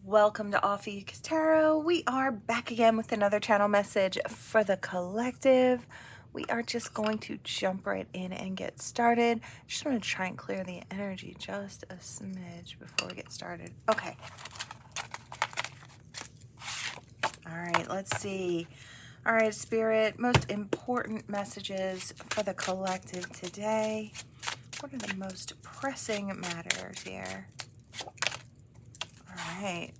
Welcome to Ophiuchus Tarot. We are back again with another channel message for the collective. We are just going to jump right in and get started. Just want to try and clear the energy just a smidge before we get started. Okay. All right, let's see. All right, Spirit, most important messages for the collective today. What are the most pressing matters here? All right.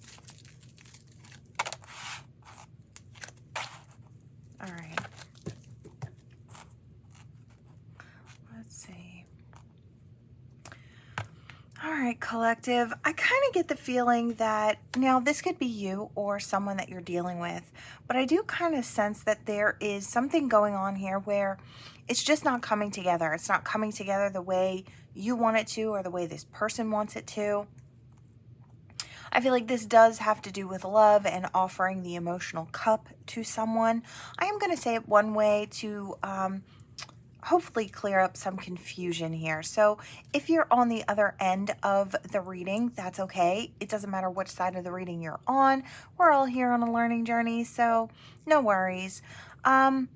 All right. Let's see. All right, collective. I kind of get the feeling that now this could be you or someone that you're dealing with, but I do kind of sense that there is something going on here where it's just not coming together. It's not coming together the way you want it to or the way this person wants it to. I feel like this does have to do with love and offering the emotional cup to someone. I am going to say it one way to hopefully clear up some confusion here. So if you're on the other end of the reading, that's okay. It doesn't matter which side of the reading you're on. We're all here on a learning journey, so no worries. But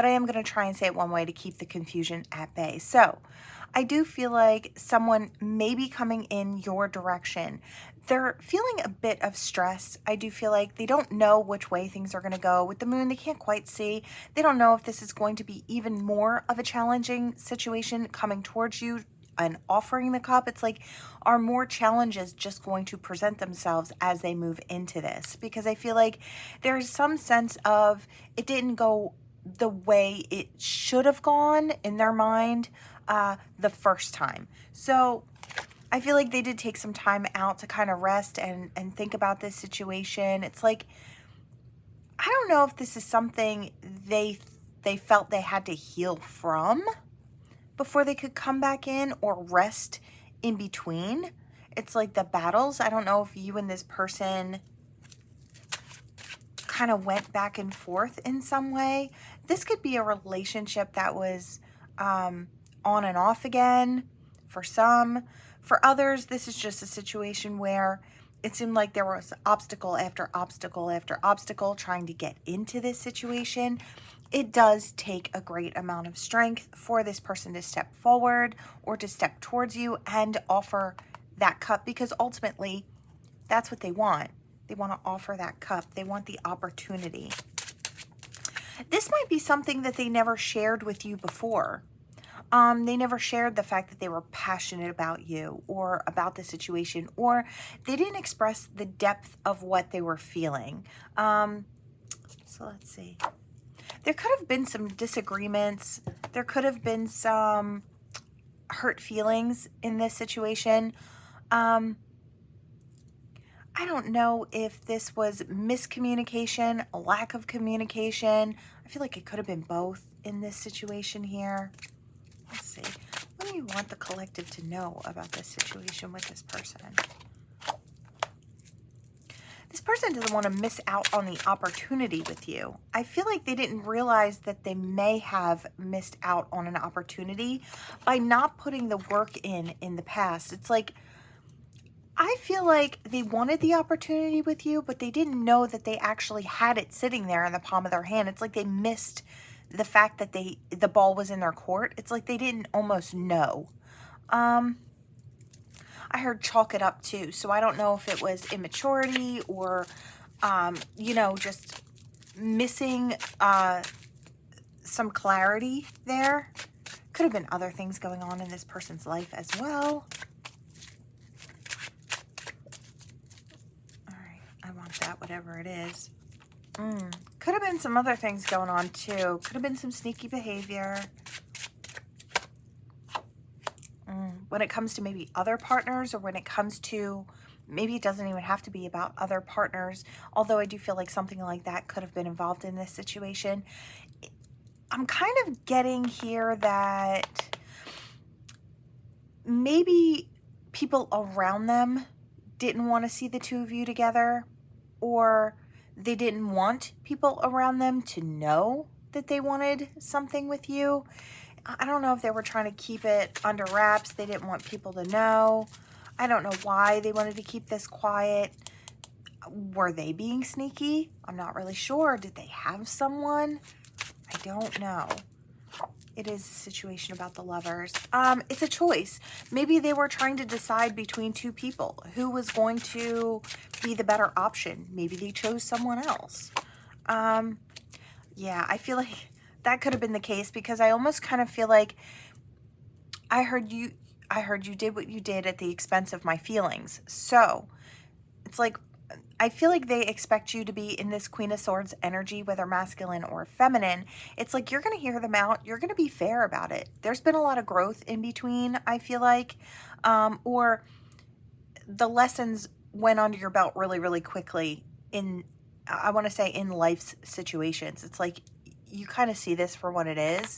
I am going to try and say it one way to keep the confusion at bay. So I do feel like someone may be coming in your direction. They're feeling a bit of stress. I do feel like they don't know which way things are going to go. With the moon, they can't quite see. They don't know if this is going to be even more of a challenging situation coming towards you and offering the cup. It's like, are more challenges just going to present themselves as they move into this? Because I feel like there's some sense of it didn't go the way it should have gone in their mind the first time. So I feel like they did take some time out to kind of rest and think about this situation. It's like, I don't know if this is something they felt they had to heal from before they could come back in or rest in between. It's like the battles. I don't know if you and this person kind of went back and forth in some way. This could be a relationship that was on and off again for some. For others, this is just a situation where it seemed like there was obstacle after obstacle after obstacle trying to get into this situation. It does take a great amount of strength for this person to step forward or to step towards you and offer that cup, because ultimately that's what they want. They want to offer that cup. They want the opportunity. This might be something that they never shared with you before. They never shared the fact that they were passionate about you or about the situation, or they didn't express the depth of what they were feeling. So let's see. There could have been some disagreements. There could have been some hurt feelings in this situation. I don't know if this was miscommunication, a lack of communication. I feel like it could have been both in this situation here. Let's see. What do you want the collective to know about this situation with this person? This person doesn't want to miss out on the opportunity with you. I feel like they didn't realize that they may have missed out on an opportunity by not putting the work in the past. It's like, I feel like they wanted the opportunity with you, but they didn't know that they actually had it sitting there in the palm of their hand. It's like they missed the fact that the ball was in their court. It's like they didn't almost know. I heard chalk it up too, so I don't know if it was immaturity or, just missing some clarity there. Could have been other things going on in this person's life as well. I want that, whatever it is. Could have been some other things going on too. Could have been some sneaky behavior. When it comes to maybe other partners, or when it comes to, maybe it doesn't even have to be about other partners, although I do feel like something like that could have been involved in this situation. I'm kind of getting here that maybe people around them didn't want to see the two of you together, or they didn't want people around them to know that they wanted something with you. I don't know if they were trying to keep it under wraps. They didn't want people to know. I don't know why they wanted to keep this quiet. Were they being sneaky? I'm not really sure. Did they have someone? I don't know. It is a situation about the Lovers. It's a choice. Maybe they were trying to decide between two people who was going to be the better option. Maybe they chose someone else. Yeah, I feel like that could have been the case, because I almost kind of feel like I heard you did what you did at the expense of my feelings. So it's like, I feel like they expect you to be in this Queen of Swords energy, whether masculine or feminine. It's like you're going to hear them out. You're going to be fair about it. There's been a lot of growth in between, I feel like, or the lessons went under your belt really, really quickly in, I want to say, in life's situations. It's like you kind of see this for what it is.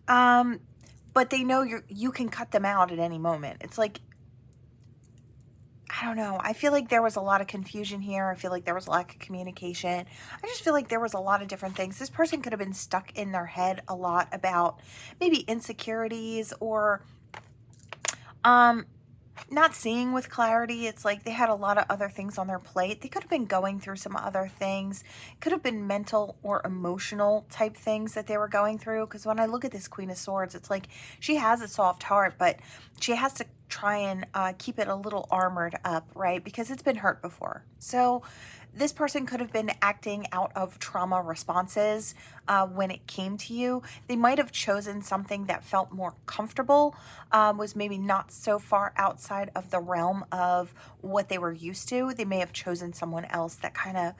But they know you can cut them out at any moment. It's like, I don't know. I feel like there was a lot of confusion here. I feel like there was a lack of communication. I just feel like there was a lot of different things. This person could have been stuck in their head a lot about maybe insecurities, or not seeing with clarity. It's like they had a lot of other things on their plate. They could have been going through some other things. Could have been mental or emotional type things that they were going through. Because when I look at this Queen of Swords, it's like she has a soft heart, but she has to try and keep it a little armored up, right? Because it's been hurt before. So this person could have been acting out of trauma responses when it came to you. They might have chosen something that felt more comfortable, was maybe not so far outside of the realm of what they were used to. They may have chosen someone else that kind of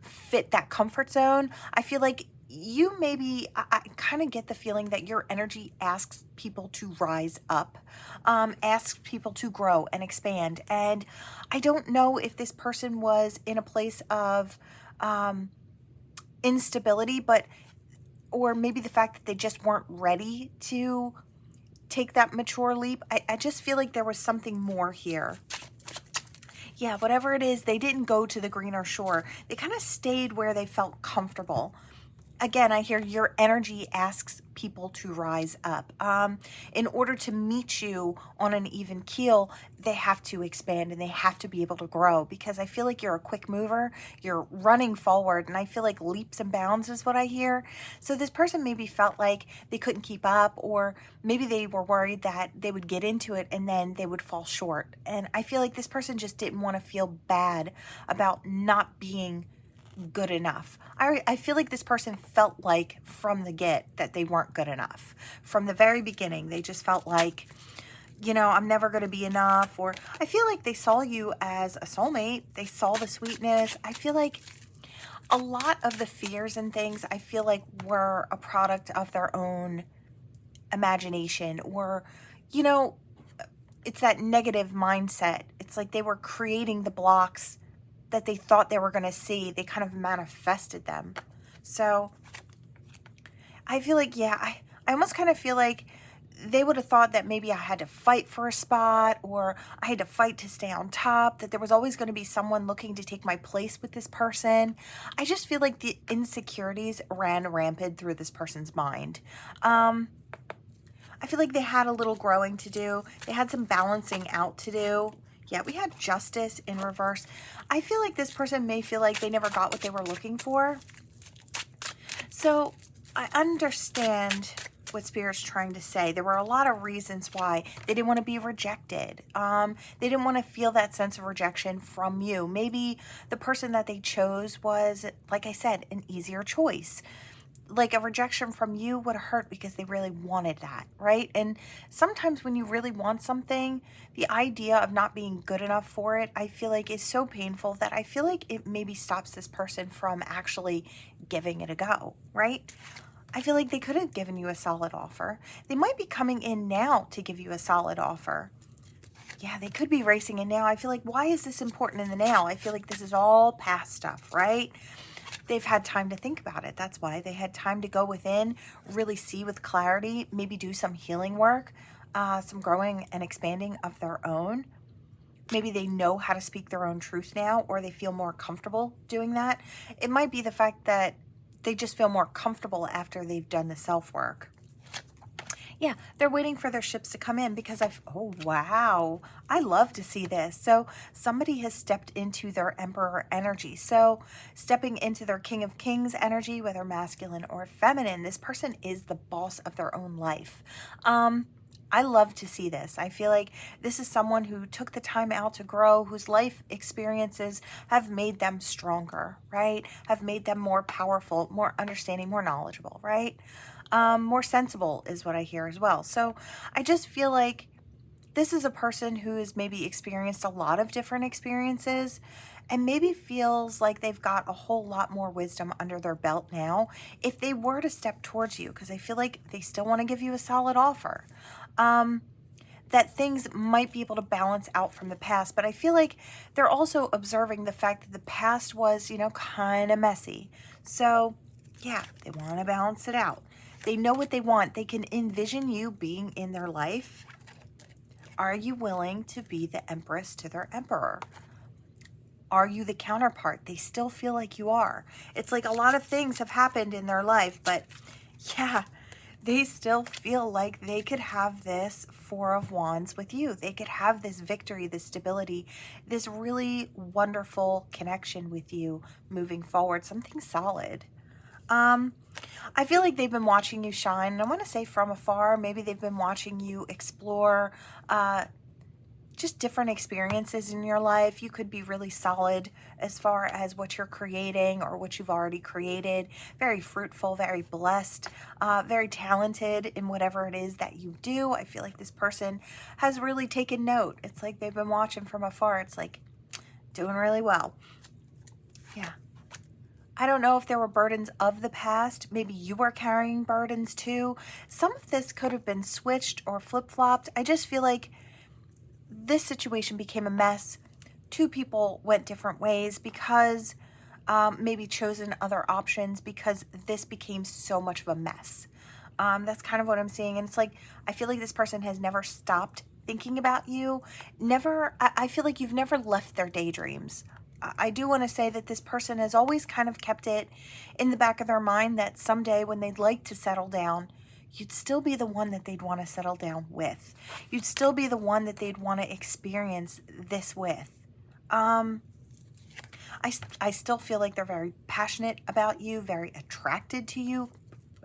fit that comfort zone. I feel like you maybe, I kind of get the feeling that your energy asks people to rise up, asks people to grow and expand. And I don't know if this person was in a place of instability, or maybe the fact that they just weren't ready to take that mature leap. I just feel like there was something more here. Yeah, whatever it is, they didn't go to the greener shore. They kind of stayed where they felt comfortable. Again, I hear your energy asks people to rise up. In order to meet you on an even keel, they have to expand and they have to be able to grow, because I feel like you're a quick mover. You're running forward, and I feel like leaps and bounds is what I hear. So this person maybe felt like they couldn't keep up, or maybe they were worried that they would get into it and then they would fall short. And I feel like this person just didn't want to feel bad about not being good enough. I feel like this person felt like from the get that they weren't good enough. From the very beginning, they just felt like, I'm never going to be enough. Or I feel like they saw you as a soulmate. They saw the sweetness. I feel like a lot of the fears and things, I feel like, were a product of their own imagination, or, it's that negative mindset. It's like they were creating the blocks that they thought they were going to see. They kind of manifested them. So I feel like, yeah, I almost kind of feel like they would have thought that maybe I had to fight for a spot, or I had to fight to stay on top, that there was always going to be someone looking to take my place with this person. I just feel like the insecurities ran rampant through this person's mind. I feel like they had a little growing to do. They had some balancing out to do. Yeah, we had Justice in reverse. I feel like this person may feel like they never got what they were looking for. So I understand what Spirit's trying to say. There were a lot of reasons why they didn't want to be rejected. They didn't want to feel that sense of rejection from you. Maybe the person that they chose was, like I said, an easier choice. Like a rejection from you would hurt because they really wanted that, right? And sometimes when you really want something, the idea of not being good enough for it, I feel like is so painful that I feel like it maybe stops this person from actually giving it a go, right? I feel like they could have given you a solid offer. They might be coming in now to give you a solid offer. Yeah, they could be racing in now. I feel like, why is this important in the now? I feel like this is all past stuff, right? They've had time to think about it. That's why they had time to go within, really see with clarity, maybe do some healing work, some growing and expanding of their own. Maybe they know how to speak their own truth now, or they feel more comfortable doing that. It might be the fact that they just feel more comfortable after they've done the self-work. Yeah, they're waiting for their ships to come in because oh wow, I love to see this. So somebody has stepped into their Emperor energy. So stepping into their King of Kings energy, whether masculine or feminine, this person is the boss of their own life. I love to see this. I feel like this is someone who took the time out to grow, whose life experiences have made them stronger, right? Have made them more powerful, more understanding, more knowledgeable, right? More sensible is what I hear as well. So I just feel like this is a person who has maybe experienced a lot of different experiences and maybe feels like they've got a whole lot more wisdom under their belt now if they were to step towards you, because I feel like they still want to give you a solid offer. That things might be able to balance out from the past, but I feel like they're also observing the fact that the past was, kind of messy. So yeah, they want to balance it out. They know what they want. They can envision you being in their life. Are you willing to be the empress to their emperor? Are you the counterpart? They still feel like you are. It's like a lot of things have happened in their life, but yeah, they still feel like they could have this Four of Wands with you. They could have this victory, this stability, this really wonderful connection with you moving forward, something solid. I feel like they've been watching you shine, and I want to say from afar. Maybe they've been watching you explore just different experiences in your life. You could be really solid as far as what you're creating or what you've already created. Very fruitful, very blessed, very talented in whatever it is that you do. I feel like this person has really taken note. It's like they've been watching from afar. It's like doing really well. Yeah. I don't know if there were burdens of the past. Maybe you were carrying burdens too. Some of this could have been switched or flip-flopped. I just feel like this situation became a mess. Two people went different ways because maybe chosen other options because this became so much of a mess. That's kind of what I'm seeing. And it's like, I feel like this person has never stopped thinking about you. I feel like you've never left their daydreams. I do want to say that this person has always kind of kept it in the back of their mind that someday when they'd like to settle down, you'd still be the one that they'd want to settle down with. You'd still be the one that they'd want to experience this with. I still feel like they're very passionate about you, very attracted to you.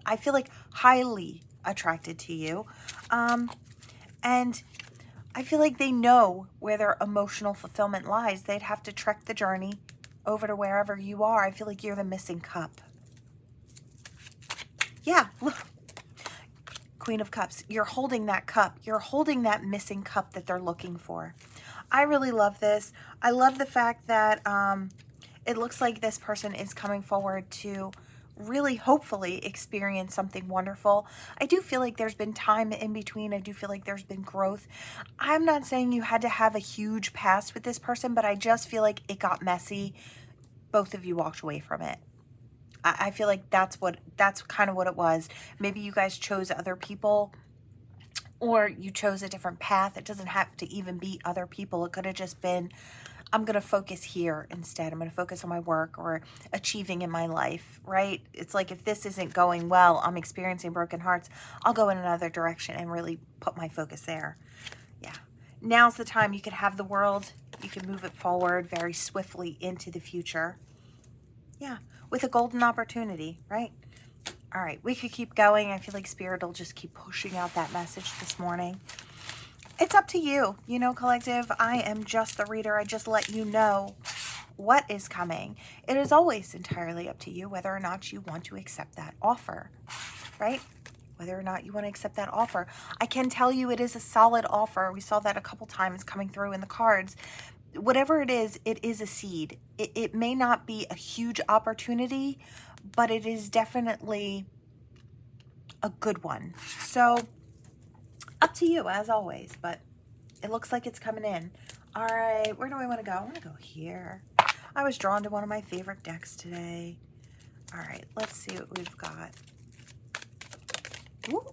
I feel like highly attracted to you. And I feel like they know where their emotional fulfillment lies. They'd have to trek the journey over to wherever you are. I feel like you're the missing cup. Yeah, look. Queen of Cups. You're holding that cup. You're holding that missing cup that they're looking for. I really love this. I love the fact that it looks like this person is coming forward to really hopefully experience something wonderful. I do feel like there's been time in between. I do feel like there's been growth. I'm not saying you had to have a huge past with this person, but I just feel like it got messy. Both of you walked away from it. I feel like that's kind of what it was. Maybe you guys chose other people or you chose a different path. It doesn't have to even be other people. It could have just been, I'm going to focus here instead. I'm going to focus on my work or achieving in my life, right? It's like if this isn't going well, I'm experiencing broken hearts, I'll go in another direction and really put my focus there. Yeah. Now's the time. You can have the world. You can move it forward very swiftly into the future. Yeah. With a golden opportunity, right? All right. We could keep going. I feel like Spirit will just keep pushing out that message this morning. It's up to you, collective. I am just the reader. I just let you know what is coming. It is always entirely up to you whether or not you want to accept that offer, right? Whether or not you want to accept that offer. I can tell you it is a solid offer. We saw that a couple times coming through in the cards. Whatever it is a seed. It may not be a huge opportunity, but it is definitely a good one. So up to you, as always, but it looks like it's coming in. All right, where do I want to go? I want to go here. I was drawn to one of my favorite decks today. All right, let's see what we've got. Ooh.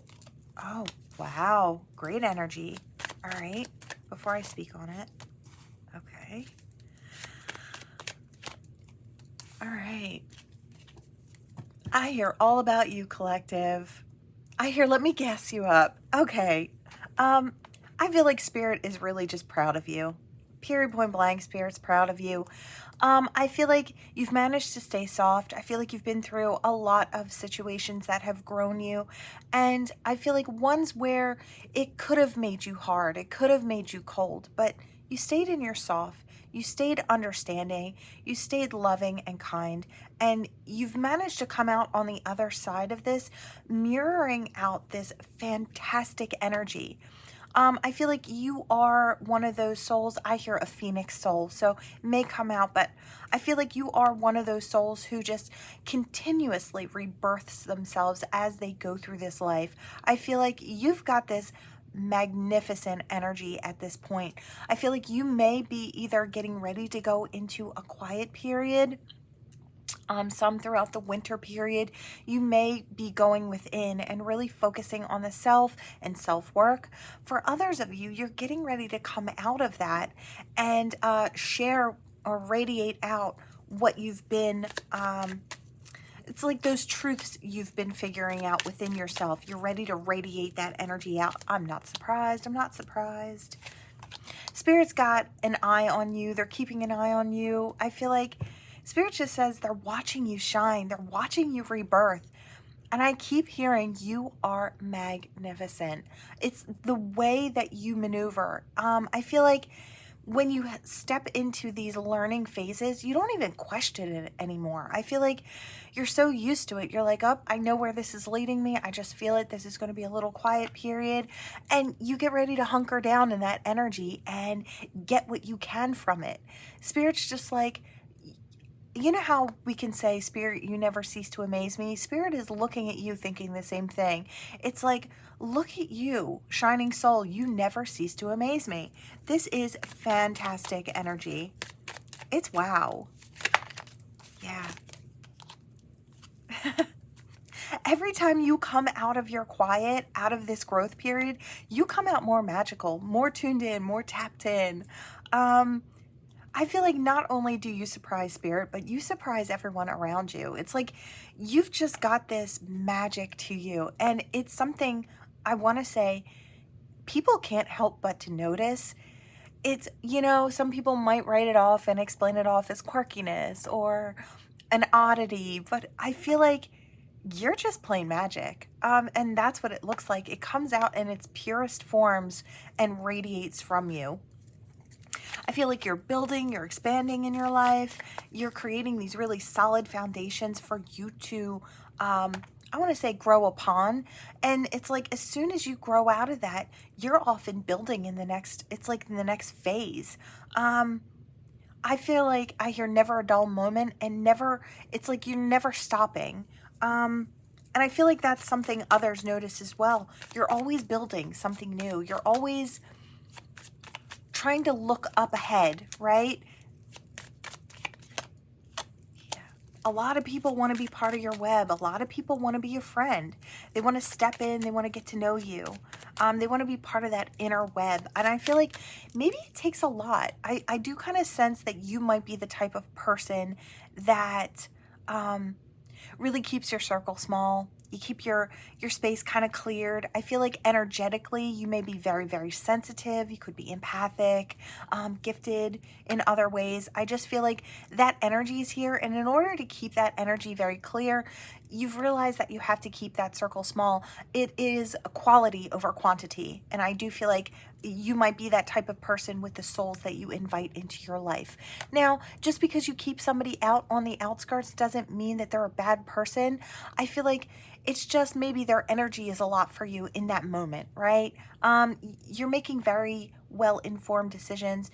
Oh, wow. Great energy. All right, before I speak on it. Okay. All right. I hear all about you, collective. I hear, let me gas you up. Okay. Um, I feel like Spirit is really just proud of you. Period, point blank, Spirit's proud of you. I feel like you've managed to stay soft. I feel like you've been through a lot of situations that have grown you. And I feel like ones where it could have made you hard, it could have made you cold, but you stayed in your soft. You stayed understanding, you stayed loving and kind, and you've managed to come out on the other side of this, mirroring out this fantastic energy. I feel like you are one of those souls. I hear a phoenix soul, so it may come out, but I feel like you are one of those souls who just continuously rebirths themselves as they go through this life. I feel like you've got this magnificent energy at this point. I feel like you may be either getting ready to go into a quiet period, some throughout the winter period. You may be going within and really focusing on the self and self-work. For others of you, you're getting ready to come out of that and share or radiate out what you've been it's like those truths you've been figuring out within yourself. You're ready to radiate that energy out. I'm not surprised. I'm not surprised. Spirit's got an eye on you. They're keeping an eye on you. I feel like Spirit just says they're watching you shine. They're watching you rebirth. And I keep hearing you are magnificent. It's the way that you maneuver. I feel like when you step into these learning phases, you don't even question it anymore. I feel like you're so used to it. You're like, oh, I know where this is leading me. I just feel it. This is going to be a little quiet period. And you get ready to hunker down in that energy and get what you can from it. Spirit's just like, you know how we can say, Spirit, you never cease to amaze me? Spirit is looking at you thinking the same thing. It's like, look at you, shining soul. You never cease to amaze me. This is fantastic energy. It's wow. Yeah. Every time you come out of your quiet, out of this growth period, you come out more magical, more tuned in, more tapped in. I feel like not only do you surprise Spirit, but you surprise everyone around you. It's like you've just got this magic to you. And it's something I want to say people can't help but to notice. It's, you know, some people might write it off and explain it off as quirkiness or an oddity, but I feel like you're just plain magic. And that's what it looks like. It comes out in its purest forms and radiates from you. I feel like you're building, you're expanding in your life, you're creating these really solid foundations for you to, I want to say, grow upon. And it's like as soon as you grow out of that, you're often building in the next, it's like in the next phase. I feel like I hear never a dull moment and never, it's like you're never stopping. And I feel like that's something others notice as well. You're always building something new. You're always trying to look up ahead, right? Yeah. A lot of people want to be part of your web. A lot of people want to be your friend. They want to step in. They want to get to know you. They want to be part of that inner web. And I feel like maybe it takes a lot. I do kind of sense that you might be the type of person that really keeps your circle small. You keep your space kind of cleared. I feel like energetically, you may be very, very sensitive. You could be empathic, gifted in other ways. I just feel like that energy is here. And in order to keep that energy very clear, you've realized that you have to keep that circle small. It is a quality over quantity. And I do feel like you might be that type of person with the souls that you invite into your life. Now, just because you keep somebody out on the outskirts doesn't mean that they're a bad person. I feel like it's just maybe their energy is a lot for you in that moment, right? You're making very well-informed decisions,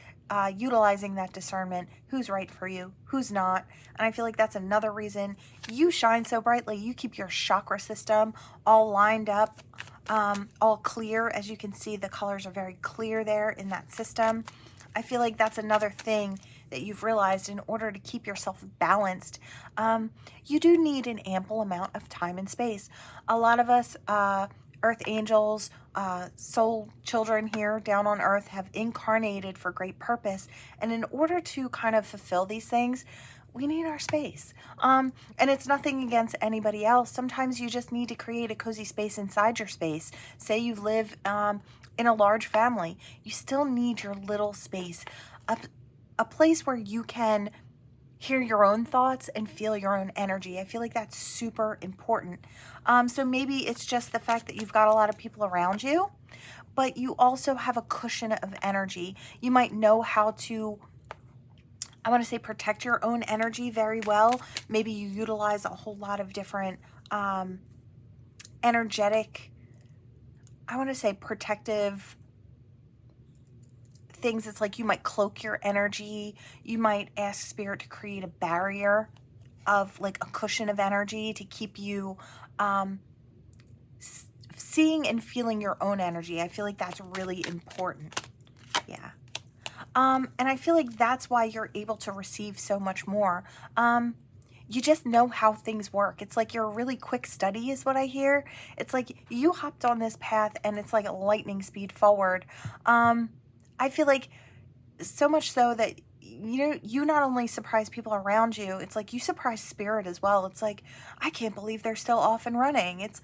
utilizing that discernment, who's right for you, who's not. And I feel like that's another reason you shine so brightly. You keep your chakra system all lined up, all clear. As you can see, the colors are very clear there in that system. I feel like that's another thing that you've realized. In order to keep yourself balanced, you do need an ample amount of time and space. A lot of us, earth angels, soul children here down on earth have incarnated for great purpose. And in order to kind of fulfill these things, we need our space. And it's nothing against anybody else. Sometimes you just need to create a cozy space inside your space. Say you live in a large family, you still need your little space, a place where you can hear your own thoughts and feel your own energy. I feel like that's super important. So maybe it's just the fact that you've got a lot of people around you, but you also have a cushion of energy. You might know how to, I want to say, protect your own energy very well. Maybe you utilize a whole lot of different energetic, I want to say, protective things. It's like you might cloak your energy. You might ask spirit to create a barrier of like a cushion of energy to keep you seeing and feeling your own energy. I feel like that's really important. Yeah. And I feel like that's why you're able to receive so much more. You just know how things work. It's like you're a really quick study is what I hear. It's like you hopped on this path and it's like a lightning speed forward. I feel like so much so that you not only surprise people around you, it's like you surprise spirit as well. It's like, I can't believe they're still off and running. It's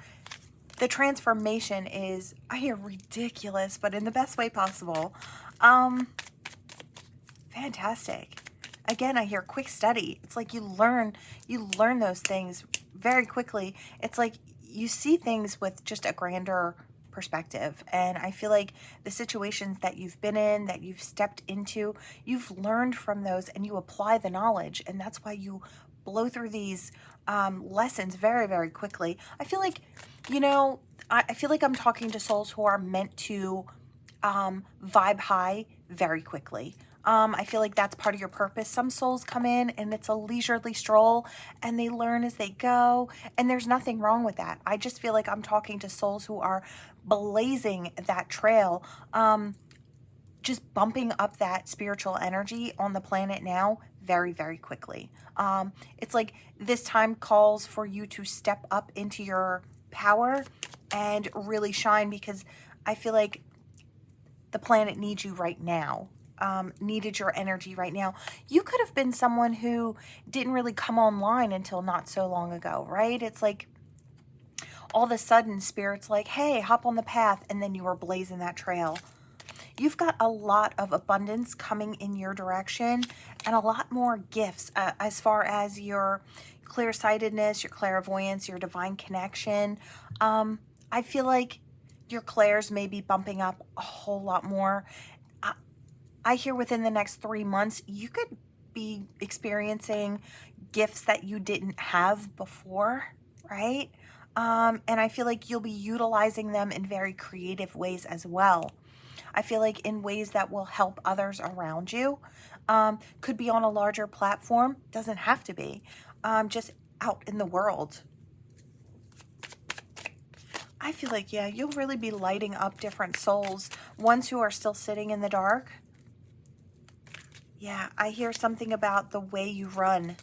the transformation is, I hear, ridiculous, but in the best way possible. Fantastic. Again, I hear quick study. It's like you learn those things very quickly. It's like you see things with just a grander perspective. And I feel like the situations that you've been in, that you've stepped into, you've learned from those and you apply the knowledge. And that's why you blow through these lessons very, very quickly. I feel like, I feel like I'm talking to souls who are meant to vibe high very quickly. I feel like that's part of your purpose. Some souls come in and it's a leisurely stroll and they learn as they go, and there's nothing wrong with that. I just feel like I'm talking to souls who are blazing that trail, just bumping up that spiritual energy on the planet now very, very quickly. It's like this time calls for you to step up into your power and really shine, because I feel like the planet needs you right now. Needed your energy right now. You could have been someone who didn't really come online until not so long ago, right? It's like all of a sudden spirit's like, hey, hop on the path, and then you were blazing that trail. You've got a lot of abundance coming in your direction and a lot more gifts as far as your clear-sightedness, your clairvoyance, your divine connection. I feel like your clairs may be bumping up a whole lot more. I hear within the next 3 months, you could be experiencing gifts that you didn't have before, right? And I feel like you'll be utilizing them in very creative ways as well. I feel like in ways that will help others around you. Could be on a larger platform, doesn't have to be. Just out in the world. I feel like, yeah, you'll really be lighting up different souls, ones who are still sitting in the dark. Yeah, I hear something about the way you run,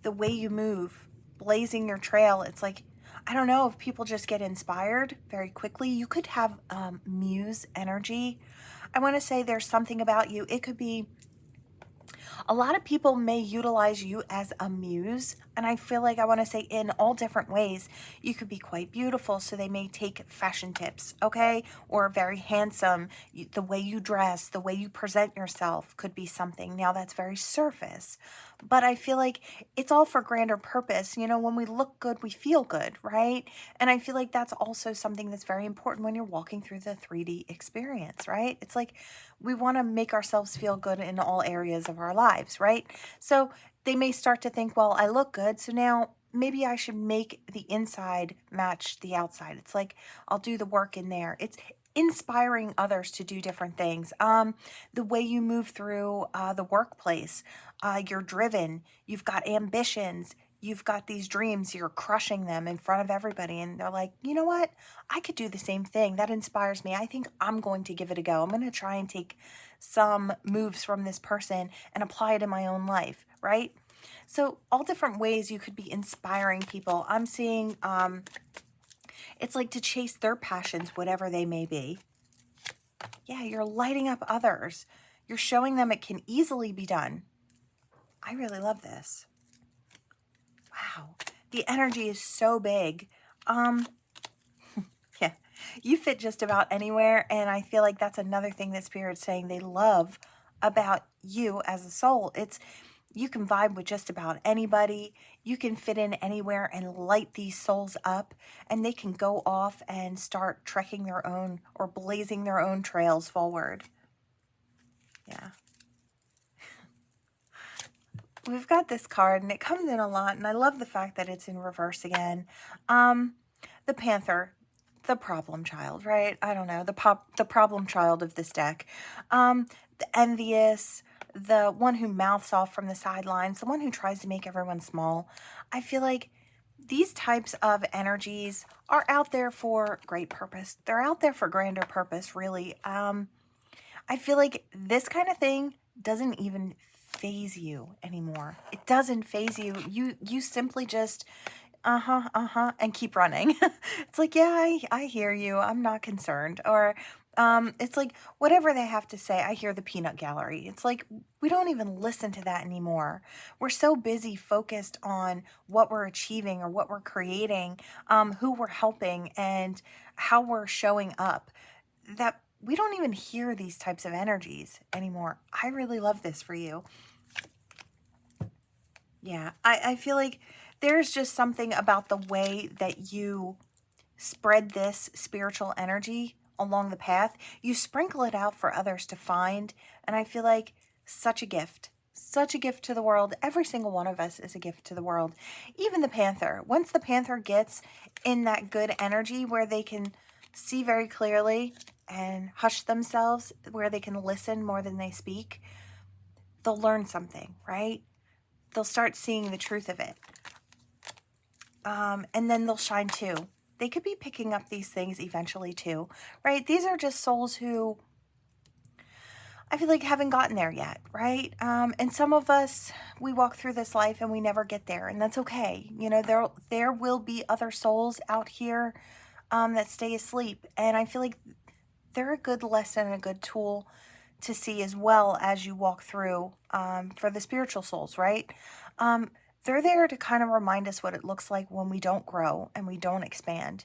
the way you move, blazing your trail. It's like, I don't know if people just get inspired very quickly. You could have muse energy. I want to say there's something about you. It could be, a lot of people may utilize you as a muse. And I feel like I want to say in all different ways. You could be quite beautiful, so they may take fashion tips, okay? Or very handsome. The way you dress, the way you present yourself could be something. Now that's very surface. But I feel like it's all for grander purpose. When we look good, we feel good, right? And I feel like that's also something that's very important when you're walking through the 3D experience, right? It's like we want to make ourselves feel good in all areas of our lives, right? So they may start to think, well, I look good, so now maybe I should make the inside match the outside. It's like I'll do the work in there. It's inspiring others to do different things. The way you move through the workplace, you're driven, you've got ambitions, you've got these dreams, you're crushing them in front of everybody, and they're like, you know what? I could do the same thing. That inspires me. I think I'm going to give it a go. I'm going to try and take some moves from this person and apply it in my own life, right? So all different ways you could be inspiring people. I'm seeing it's like to chase their passions, whatever they may be. Yeah, you're lighting up others. You're showing them it can easily be done. I really love this. Wow. The energy is so big. Yeah, you fit just about anywhere. And I feel like that's another thing that Spirit's saying they love about you as a soul. It's you can vibe with just about anybody. You can fit in anywhere and light these souls up, and they can go off and start trekking their own or blazing their own trails forward. Yeah. We've got this card, and it comes in a lot, and I love the fact that it's in reverse again. The Panther, the problem child, right? I don't know, the problem child of this deck. The envious, the one who mouths off from the sidelines, the one who tries to make everyone small. I feel like these types of energies are out there for great purpose. They're out there for grander purpose, really. I feel like this kind of thing doesn't even phase you anymore. It doesn't phase you. You simply just and keep running. It's like, yeah, I hear you. I'm not concerned. Or it's like whatever they have to say, I hear the peanut gallery. It's like we don't even listen to that anymore. We're so busy focused on what we're achieving or what we're creating, who we're helping, and how we're showing up, that we don't even hear these types of energies anymore. I really love this for you. Yeah, I feel like there's just something about the way that you spread this spiritual energy along the path. You sprinkle it out for others to find. And I feel like such a gift. Such a gift to the world. Every single one of us is a gift to the world. Even the Panther. Once the Panther gets in that good energy where they can see very clearly and hush themselves, where they can listen more than they speak, they'll learn something, right? They'll start seeing the truth of it. And then they'll shine too. They could be picking up these things eventually too, right? These are just souls who I feel like haven't gotten there yet, right? And some of us, we walk through this life and we never get there, and that's okay. You know, there will be other souls out here that stay asleep, and I feel like they're a good lesson, a good tool to see as well as you walk through for the spiritual souls, right? They're there to kind of remind us what it looks like when we don't grow and we don't expand.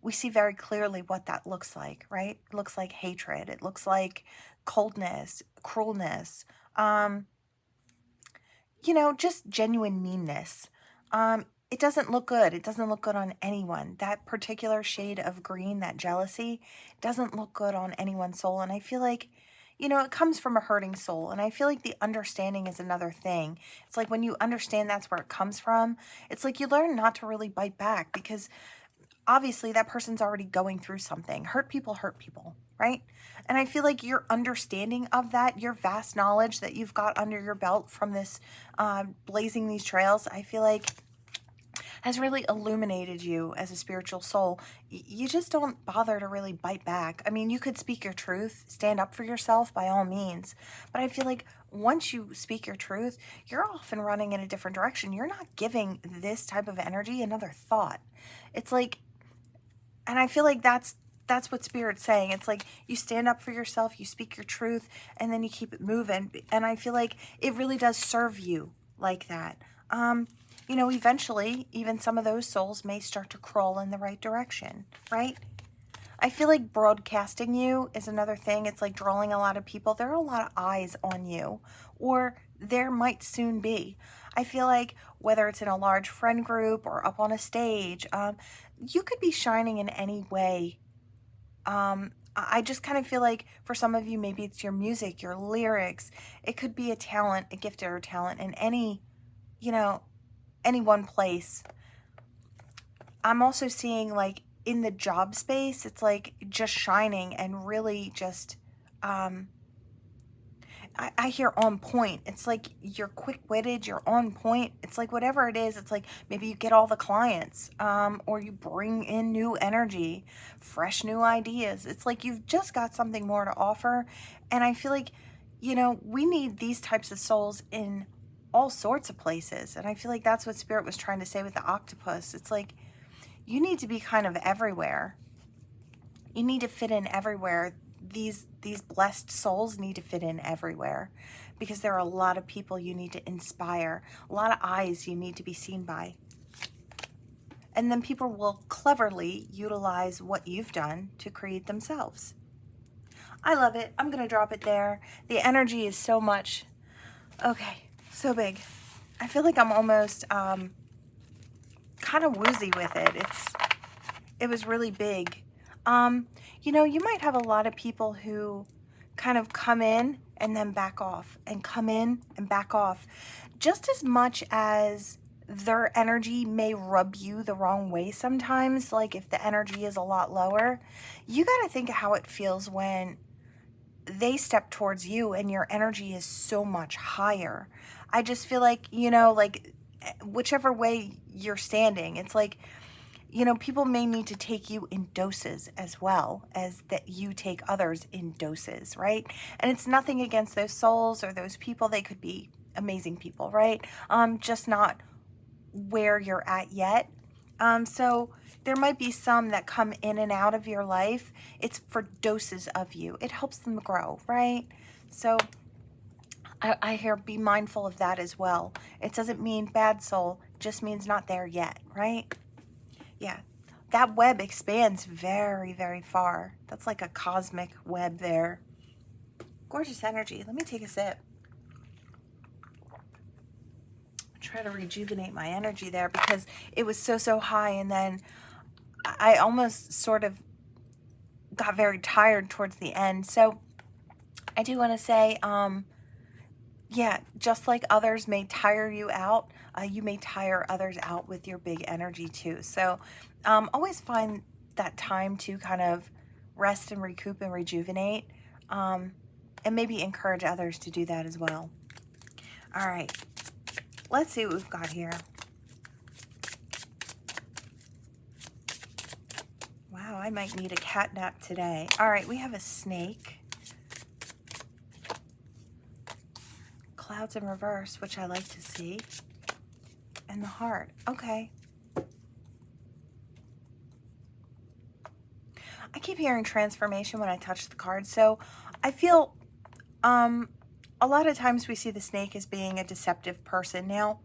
We see very clearly what that looks like, right? It looks like hatred. It looks like coldness, cruelness, just genuine meanness. It doesn't look good. It doesn't look good on anyone. That particular shade of green, that jealousy, doesn't look good on anyone's soul. And I feel like, it comes from a hurting soul. And I feel like the understanding is another thing. It's like when you understand that's where it comes from, it's like you learn not to really bite back, because obviously that person's already going through something. Hurt people, right? And I feel like your understanding of that, your vast knowledge that you've got under your belt from this blazing these trails, I feel like has really illuminated you as a spiritual soul. You just don't bother to really bite back. I mean, you could speak your truth, stand up for yourself by all means, but I feel like once you speak your truth, you're off and running in a different direction. You're not giving this type of energy another thought. It's like, and I feel like that's what Spirit's saying. It's like you stand up for yourself, you speak your truth, and then you keep it moving. And I feel like it really does serve you like that. Eventually, even some of those souls may start to crawl in the right direction, right? I feel like broadcasting you is another thing. It's like drawing a lot of people. There are a lot of eyes on you, or there might soon be. I feel like whether it's in a large friend group or up on a stage, you could be shining in any way. I just kind of feel like for some of you, maybe it's your music, your lyrics. It could be a talent, a gift or a talent in any one place. I'm also seeing like in the job space, it's like just shining and really just, I hear on point. It's like you're quick-witted, you're on point. It's like whatever it is, it's like maybe you get all the clients, or you bring in new energy, fresh new ideas. It's like you've just got something more to offer. And I feel like, we need these types of souls in all sorts of places. And I feel like that's what Spirit was trying to say with the octopus. It's like you need to be kind of everywhere. You need to fit in everywhere. These blessed souls need to fit in everywhere, because there are a lot of people you need to inspire, a lot of eyes you need to be seen by. And then people will cleverly utilize what you've done to create themselves. I love it. I'm going to drop it there. The energy is so much. Okay, so big. I feel like I'm almost kind of woozy with it. It was really big. You know, you might have a lot of people who kind of come in and then back off, and come in and back off, just as much as their energy may rub you the wrong way sometimes. Like if the energy is a lot lower, you got to think of how it feels when they step towards you and your energy is so much higher. I just feel like, you know, like whichever way you're standing, it's like, you know, people may need to take you in doses as well as that you take others in doses, right? And it's nothing against those souls or those people. They could be amazing people, right? Just not where you're at yet. So there might be some that come in and out of your life. It's for doses of you. It helps them grow, right? So I hear be mindful of that as well. It doesn't mean bad soul, just means not there yet, right? Yeah, that web expands very, very far. That's like a cosmic web there. Gorgeous energy. Let me take a sip. Try to rejuvenate my energy there because it was so high, and then I almost sort of got very tired towards the end. So I do want to say, yeah, just like others may tire you out, you may tire others out with your big energy too. So always find that time to kind of rest and recoup and rejuvenate, and maybe encourage others to do that as well. All right, let's see what we've got here. Wow, I might need a cat nap today. All right, we have a snake. Clouds in reverse, which I like to see. And the heart. Okay. I keep hearing transformation when I touch the card. So I feel a lot of times we see the snake as being a deceptive person. Now,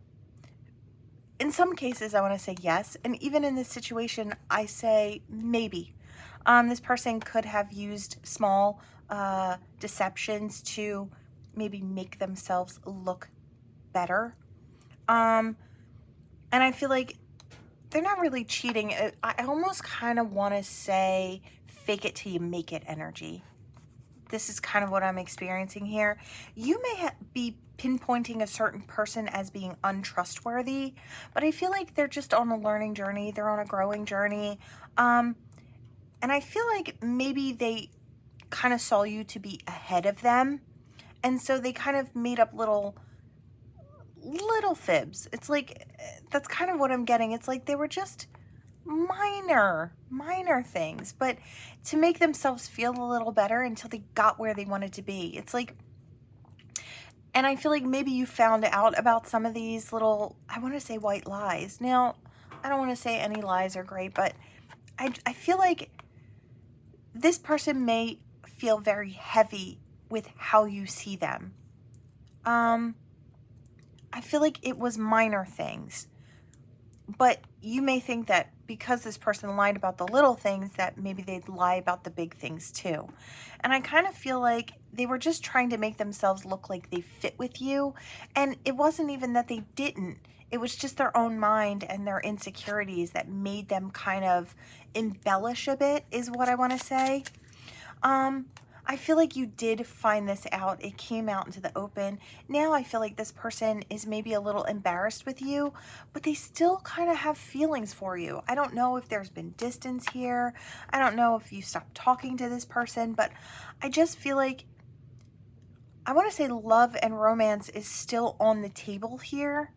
in some cases, I want to say yes. And even in this situation, I say maybe. This person could have used small deceptions to maybe make themselves look better. And I feel like they're not really cheating. I almost kind of want to say fake it till you make it energy. This is kind of what I'm experiencing here. You may be pinpointing a certain person as being untrustworthy, but I feel like they're just on a learning journey. They're on a growing journey. And I feel like maybe they kind of saw you to be ahead of them. And so they kind of made up little fibs. It's like, that's kind of what I'm getting. It's like they were just minor things, but to make themselves feel a little better until they got where they wanted to be. It's like, and I feel like maybe you found out about some of these little, I want to say white lies. Now, I don't want to say any lies are great, but I feel like this person may feel very heavy with how you see them. I feel like it was minor things, but you may think that because this person lied about the little things, that maybe they'd lie about the big things too. And I kind of feel like they were just trying to make themselves look like they fit with you. And it wasn't even that they didn't. It was just their own mind and their insecurities that made them kind of embellish a bit, is what I want to say. I feel like you did find this out. It came out into the open. Now I feel like this person is maybe a little embarrassed with you, but they still kind of have feelings for you. I don't know if there's been distance here. I don't know if you stopped talking to this person, but I just feel like, I want to say love and romance is still on the table here.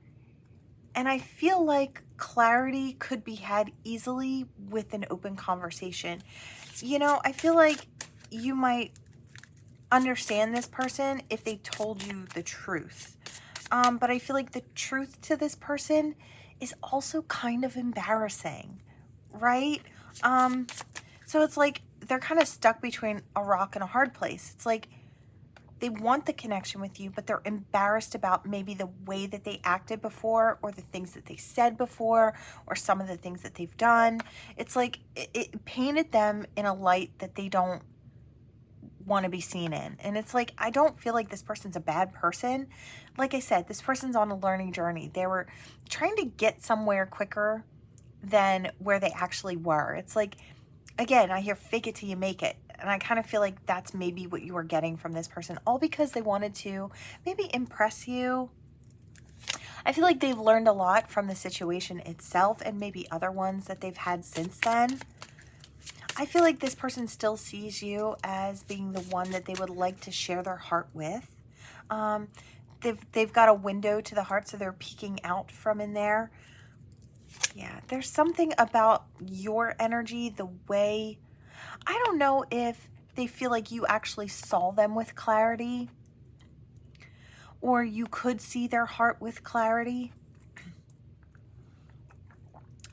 And I feel like clarity could be had easily with an open conversation. You know, I feel like you might understand this person if they told you the truth. But I feel like the truth to this person is also kind of embarrassing, right? So it's like they're kind of stuck between a rock and a hard place. It's like They want the connection with you, but they're embarrassed about maybe the way that they acted before, or the things that they said before, or some of the things that they've done. It's like it painted them in a light that they don't want to be seen in. And it's like, I don't feel like this person's a bad person. Like I said, this person's on a learning journey. They were trying to get somewhere quicker than where they actually were. It's like, again, I hear fake it till you make it. And I kind of feel like that's maybe what you were getting from this person, all because they wanted to maybe impress you. I feel like they've learned a lot from the situation itself and maybe other ones that they've had since then. I feel like this person still sees you as being the one that they would like to share their heart with. They've got a window to the heart, so they're peeking out from in there. Yeah, there's something about your energy, the way, I don't know if they feel like you actually saw them with clarity, or you could see their heart with clarity.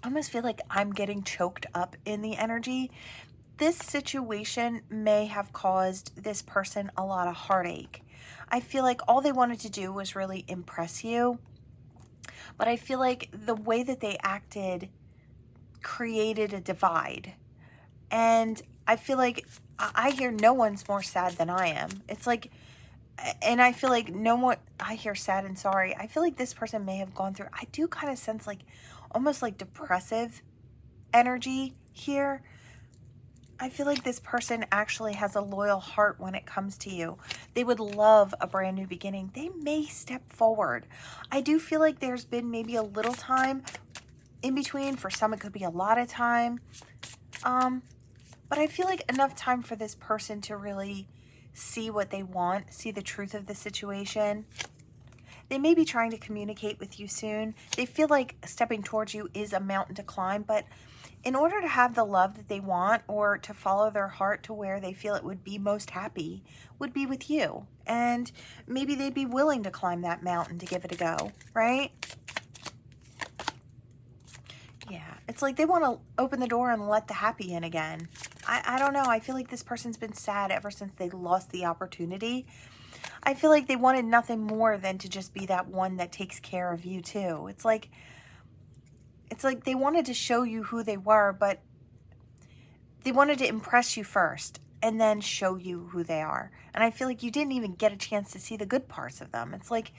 I almost feel like I'm getting choked up in the energy. This situation may have caused this person a lot of heartache. I feel like all they wanted to do was really impress you. But I feel like the way that they acted created a divide. And I feel like I hear no one's more sad than I am. It's like, and I feel like no one, I hear sad and sorry. I feel like this person may have gone through, I do kind of sense like almost like depressive energy here. I feel like this person actually has a loyal heart when it comes to you. They would love a brand new beginning. They may step forward. I do feel like there's been maybe a little time in between. For some, it could be a lot of time. But I feel like enough time for this person to really see what they want, see the truth of the situation. They may be trying to communicate with you soon. They feel like stepping towards you is a mountain to climb, but in order to have the love that they want, or to follow their heart to where they feel it would be most happy, would be with you. And maybe they'd be willing to climb that mountain to give it a go, right? Yeah, it's like they want to open the door and let the happy in again. I don't know. I feel like this person's been sad ever since they lost the opportunity. I feel like they wanted nothing more than to just be that one that takes care of you too. It's like they wanted to show you who they were, but they wanted to impress you first and then show you who they are. And I feel like you didn't even get a chance to see the good parts of them. It's like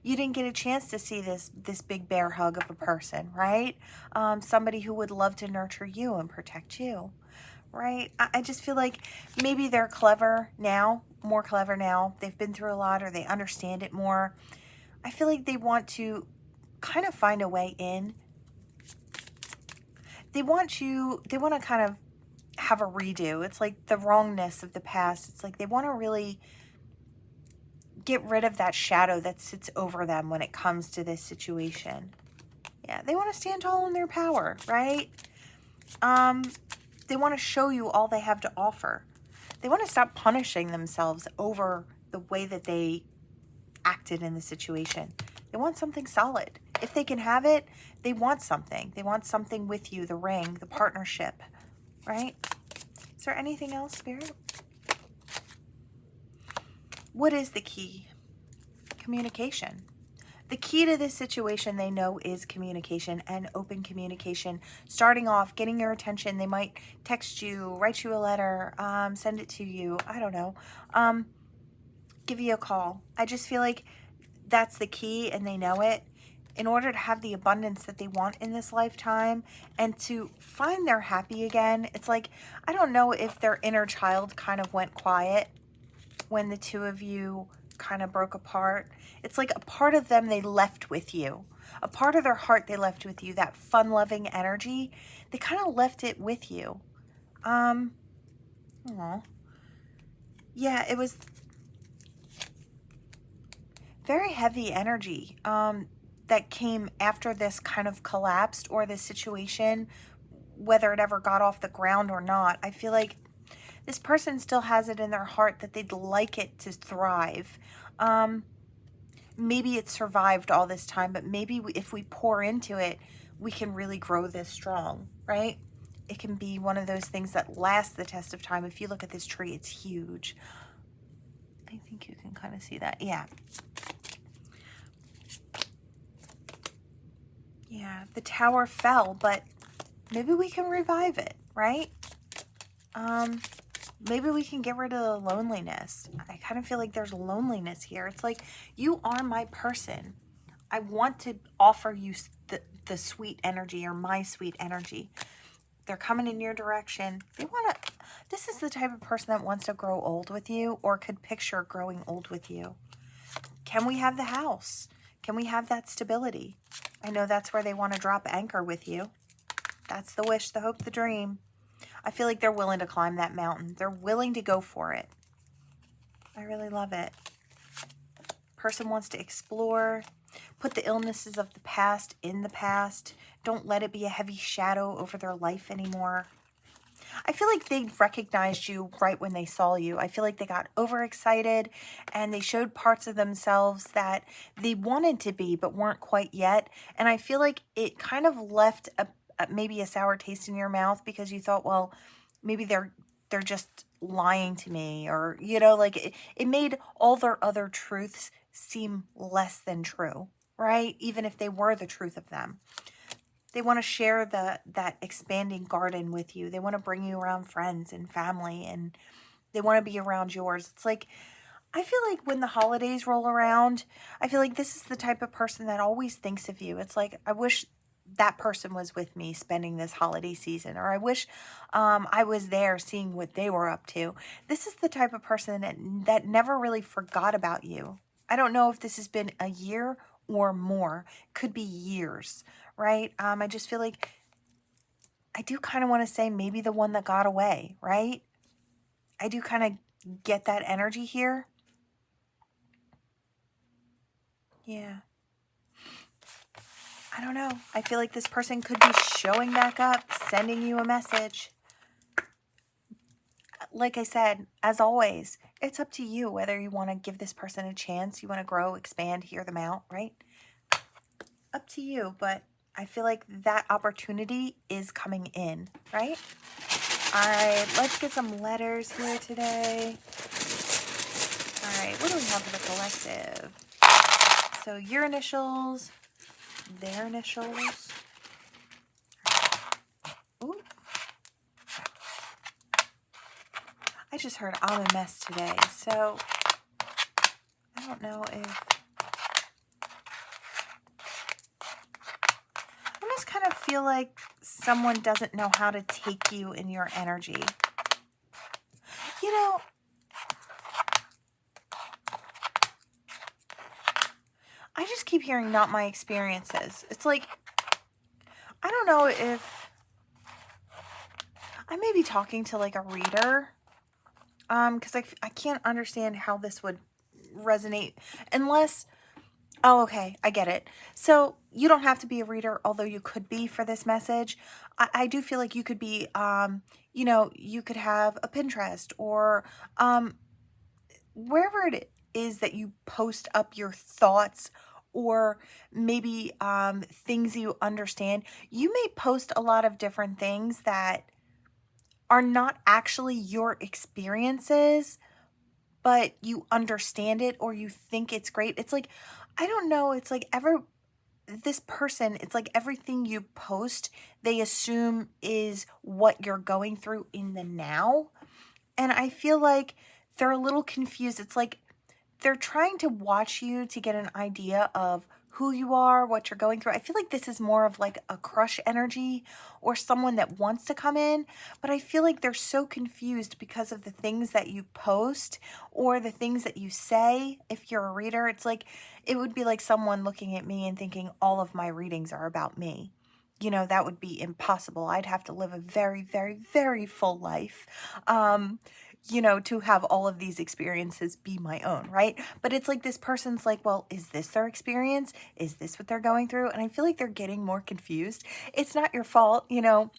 you didn't get a chance to see this big bear hug of a person, right? Somebody who would love to nurture you and protect you, right? I just feel like maybe they're clever now, more clever now. They've been through a lot, or they understand it more. I feel like they want to kind of find a way in. They want to kind of have a redo. It's like the wrongness of the past. It's like they want to really get rid of that shadow that sits over them when it comes to this situation. Yeah, they want to stand tall in their power, right? They want to show you all they have to offer. They want to stop punishing themselves over the way that they acted in the situation. They want something solid. If they can have it, they want something. They want something with you, the ring, the partnership, right? Is there anything else, Spirit? What is the key? Communication. The key to this situation, they know, is communication, and open communication. Starting off, getting your attention. They might text you, write you a letter, send it to you. I don't know. Give you a call. I just feel like that's the key, and they know it. In order to have the abundance that they want in this lifetime and to find their happy again, it's like, I don't know if their inner child kind of went quiet when the two of you kind of broke apart. It's like a part of them they left with you. A part of their heart they left with you, that fun-loving energy. They kind of left it with you. Yeah, it was very heavy energy that came after this kind of collapsed, or this situation, whether it ever got off the ground or not. I feel like this person still has it in their heart that they'd like it to thrive. Maybe it survived all this time, but maybe if we pour into it, we can really grow this strong, right? It can be one of those things that lasts the test of time. If you look at this tree, it's huge. I think think you can kind of see that. Yeah. Yeah, the tower fell, but maybe we can revive it, right? Maybe we can get rid of the loneliness. I kind of feel like there's loneliness here. It's like, you are my person. I want to offer you the sweet energy, or my sweet energy. They're coming in your direction. They want to, this is the type of person that wants to grow old with you, or could picture growing old with you. Can we have the house? Can we have that stability? I know that's where they want to drop anchor with you. That's the wish, the hope, the dream. I feel like they're willing to climb that mountain. They're willing to go for it. I really love it. Person wants to explore. Put the illnesses of the past in the past. Don't let it be a heavy shadow over their life anymore. I feel like they recognized you right when they saw you. I feel like they got overexcited and they showed parts of themselves that they wanted to be but weren't quite yet. And I feel like it kind of left maybe a sour taste in your mouth, because you thought, well, maybe they're just lying to me, or, you know, like it made all their other truths seem less than true, right? Even if they were the truth of them. They want to share that expanding garden with you. They want to bring you around friends and family, and they want to be around yours. It's like, I feel like when the holidays roll around, I feel like this is the type of person that always thinks of you. It's like, I wish that person was with me spending this holiday season, or I wish I was there seeing what they were up to. This is the type of person that never really forgot about you. I don't know if this has been a year or more. Could be years, right? I just feel like I do kind of want to say maybe the one that got away, right? I do kind of get that energy here. Yeah. I don't know. I feel like this person could be showing back up, sending you a message. Like I said, as always, it's up to you whether you want to give this person a chance, you want to grow, expand, hear them out, right? Up to you, but I feel like that opportunity is coming in, right? All right, let's get some letters here today. All right, what do we have for the collective? So your initials, their initials. Ooh. I just heard I'm a mess today, so I don't know if... I just kind of feel like someone doesn't know how to take you in your energy. You know, I just keep hearing not my experiences. It's like, I don't know if I may be talking to like a reader, because I can't understand how this would resonate unless, oh, okay, I get it. So you don't have to be a reader, although you could be for this message. I do feel like you could be, you know, you could have a Pinterest, or wherever it is that you post up your thoughts, or maybe things you understand. You may post a lot of different things that are not actually your experiences, but you understand it, or you think it's great. It's like, I don't know, it's like this person, it's like everything you post, they assume is what you're going through in the now. And I feel like they're a little confused. It's like they're trying to watch you to get an idea of who you are, what you're going through. I feel like this is more of like a crush energy, or someone that wants to come in, but I feel like they're so confused because of the things that you post or the things that you say. If you're a reader, it's like, it would be like someone looking at me and thinking all of my readings are about me. You know, that would be impossible. I'd have to live a very, very, very full life, you know, to have all of these experiences be my own, right? But it's like this person's like, well, is this their experience? Is this what they're going through? And I feel like they're getting more confused. It's not your fault, you know,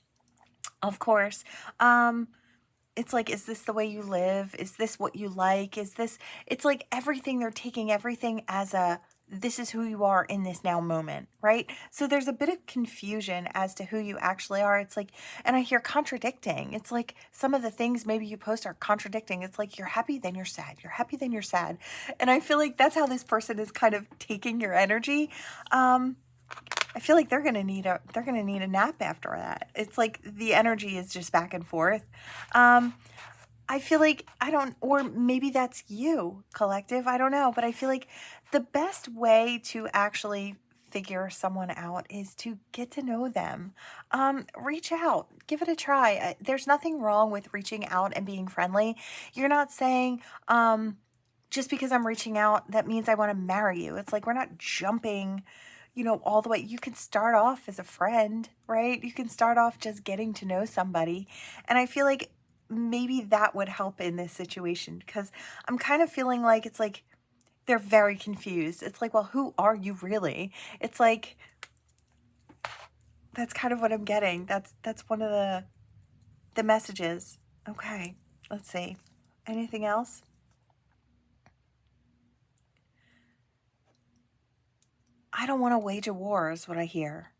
of course. It's like, is this the way you live? Is this what you like? Is this, it's like everything, they're taking everything as a this is who you are in this now moment, right? So there's a bit of confusion as to who you actually are. It's like, and I hear contradicting. It's like some of the things maybe you post are contradicting. It's like you're happy, then you're sad. You're happy, then you're sad. And I feel like that's how this person is kind of taking your energy. I feel like they're gonna need a nap after that. It's like the energy is just back and forth. I feel like or maybe that's you, collective. I don't know, but I feel like the best way to actually figure someone out is to get to know them. Reach out, give it a try. There's nothing wrong with reaching out and being friendly. You're not saying, just because I'm reaching out, that means I want to marry you. It's like we're not jumping, all the way. You can start off as a friend, right? You can start off just getting to know somebody. And I feel like maybe that would help in this situation, because I'm kind of feeling like it's like they're very confused. It's like, well, who are you really? It's like, that's kind of what I'm getting. That's one of the messages. Okay, let's see. Anything else? I don't want to wage a war is what I hear.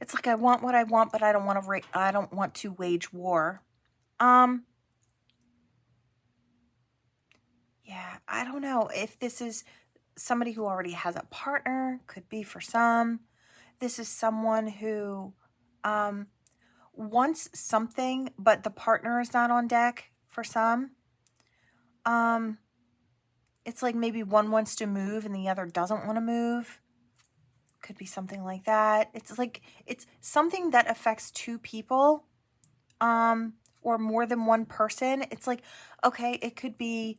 It's like I want what I want, but I don't want to wage war. Yeah, I don't know if this is somebody who already has a partner, could be for some. This is someone who wants something, but the partner is not on deck for some. It's like maybe one wants to move and the other doesn't want to move. Could be something like that. It's like it's something that affects two people, or more than one person. It's like, okay, it could be,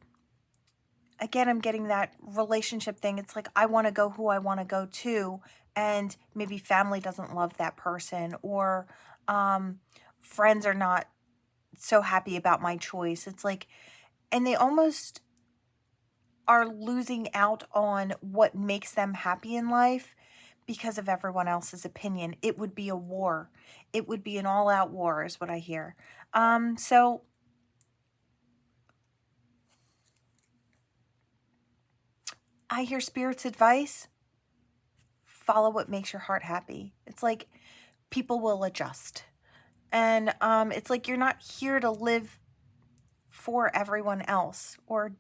again, I'm getting that relationship thing. It's like I want to go who I want to go to, and maybe family doesn't love that person, or friends are not so happy about my choice. It's like, and they almost are losing out on what makes them happy in life because of everyone else's opinion. It would be a war. It would be an all-out war is what I hear. So I hear Spirit's advice. Follow what makes your heart happy. It's like people will adjust. And it's like you're not here to live for everyone else or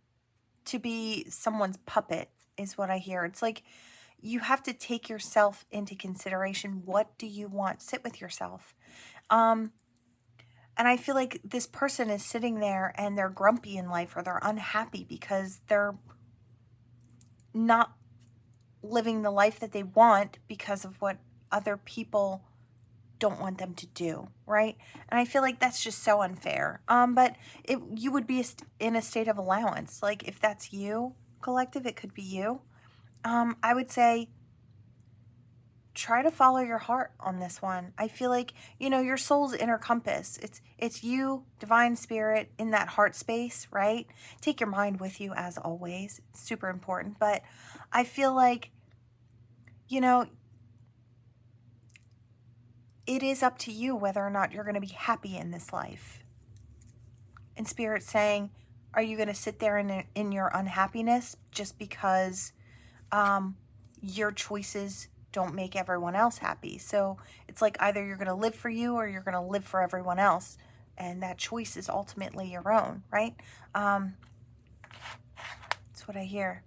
to be someone's puppet is what I hear. It's like you have to take yourself into consideration. What do you want? Sit with yourself. And I feel like this person is sitting there and they're grumpy in life, or they're unhappy because they're not living the life that they want because of what other people don't want them to do, right? And I feel like that's just so unfair. But you would be in a state of allowance. Like if that's you, collective, it could be you. I would say try to follow your heart on this one. I feel like, your soul's inner compass. It's you, divine spirit, in that heart space, right? Take your mind with you as always. It's super important. But I feel like, it is up to you whether or not you're going to be happy in this life. And Spirit's saying, are you going to sit there in your unhappiness just because your choices don't make everyone else happy? So it's like either you're going to live for you or you're going to live for everyone else. And that choice is ultimately your own, right? That's what I hear.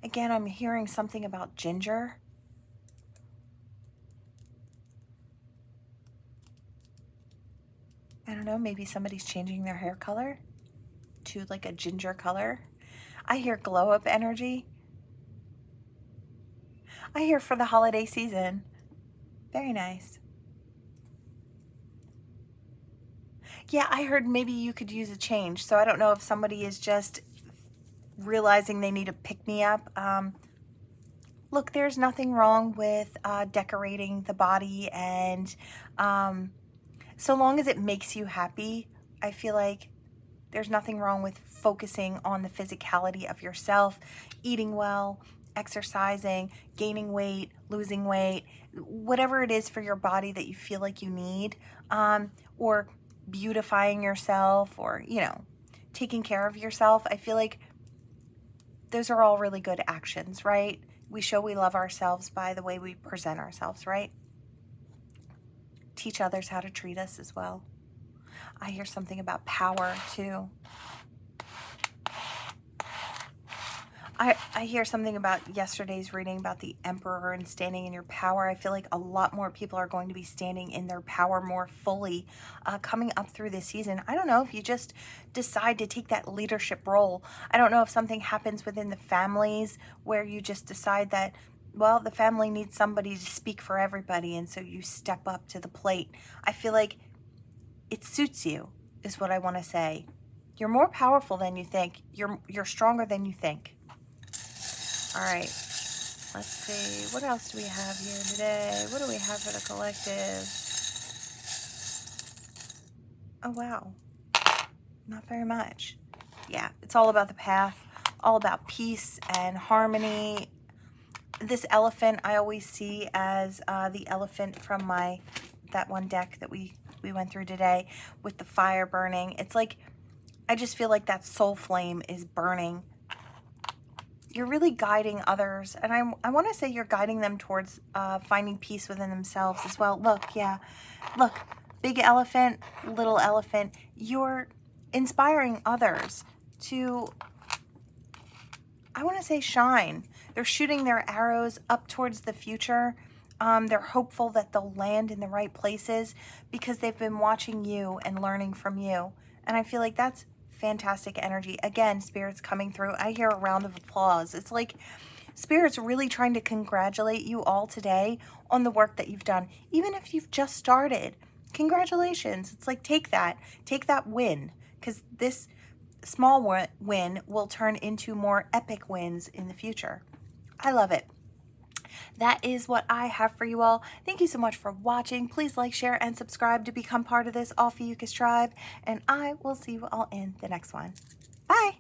Again, I'm hearing something about ginger. I don't know, maybe somebody's changing their hair color to like a ginger color. I hear glow up energy. I hear for the holiday season. Very nice. Yeah, I heard maybe you could use a change. So I don't know if somebody is just realizing they need to pick me up. Look, there's nothing wrong with decorating the body, and so long as it makes you happy, I feel like there's nothing wrong with focusing on the physicality of yourself, eating well, exercising, gaining weight, losing weight, whatever it is for your body that you feel like you need, or beautifying yourself or, you know, taking care of yourself. I feel like those are all really good actions, right? We show we love ourselves by the way we present ourselves, right? Teach others how to treat us as well. I hear something about power too. I hear something about yesterday's reading about the Emperor and standing in your power. I feel like a lot more people are going to be standing in their power more fully coming up through this season. I don't know if you just decide to take that leadership role. I don't know if something happens within the families where you just decide that, well, the family needs somebody to speak for everybody, and so you step up to the plate. I feel like it suits you, is what I want to say. You're more powerful than you think. You're stronger than you think. All right, let's see. What else do we have here today? What do we have for the collective? Oh, wow. Not very much. Yeah, it's all about the path, all about peace and harmony. This elephant I always see as the elephant from that one deck that we went through today with the fire burning. It's like, I just feel like that soul flame is burning. You're really guiding others, and I want to say you're guiding them towards finding peace within themselves as well. Look, yeah, look, big elephant, little elephant. You're inspiring others to, I want to say, shine. They're shooting their arrows up towards the future. They're hopeful that they'll land in the right places because they've been watching you and learning from you. And I feel like that's fantastic energy. Again, Spirit's coming through. I hear a round of applause. It's like Spirit's really trying to congratulate you all today on the work that you've done. Even if you've just started, congratulations. It's like, take that win, because this small win will turn into more epic wins in the future. I love it. That is what I have for you all. Thank you so much for watching. Please like, share, and subscribe to become part of this Ophiuchus tribe. And I will see you all in the next one. Bye.